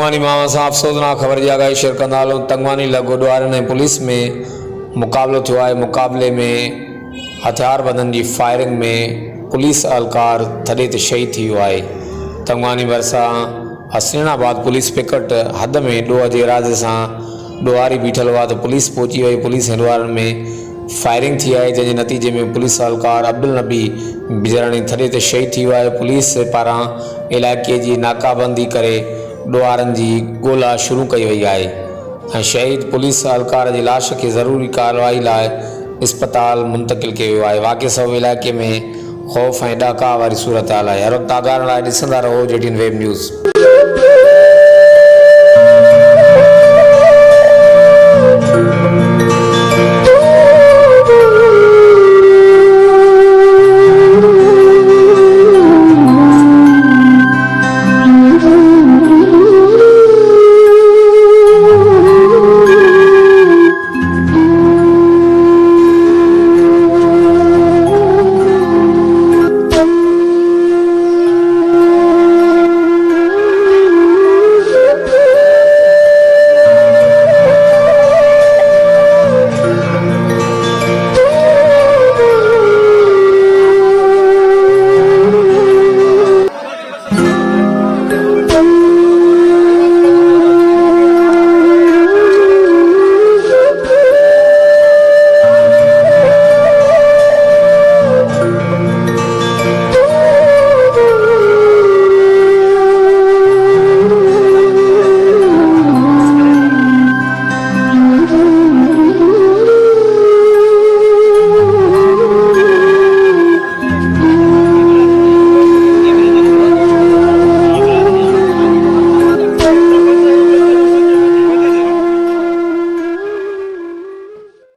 तंगवाणी मामले से अफ़सोसनाक ख़बर जी आगाही शेयर कंदा हलूं। तंगवाणी लॻो ॾुआरनि ऐं पुलिस में मुक़ाबलो थियो आहे। मुक़ाबले में हथियारबंदन की फायरिंग में पुलिस अहलकार थॾे ते शहीद थी वियो आहे। तंगवाणी भरसان हसनैनाबाद पुलिस पिकट हद में ॾोह जे इरादे सां ॾुआरी बीठल हुआ तो पुलिस पहुची वही। पुलिस हिंदवारनि में फायरिंग थी आहे, जंहिंजे नतीजे में पुलिस अहलकार अब्दुलनबी बजराणी थॾे ते शहीद थी वियो आहे। पुलिस पारां इलाइक़े की नाकाबंदी करे ॾुआरनि जी ॻोल्हा शुरू कई वई आहे ऐं शहीद पुलिस अहलकार जी लाश के ज़रूरी कार्रवाई लाइ अस्पताल मुंतकिल कियो वियो आहे। वाक़िए सबबि इलाइक़े में ख़ौफ़ ऐं ॾाका वारी सूरत हाल आहे। हर वक़्तु आगाह लाइ ॾिसंदा रहो JTN वेब न्यूज़।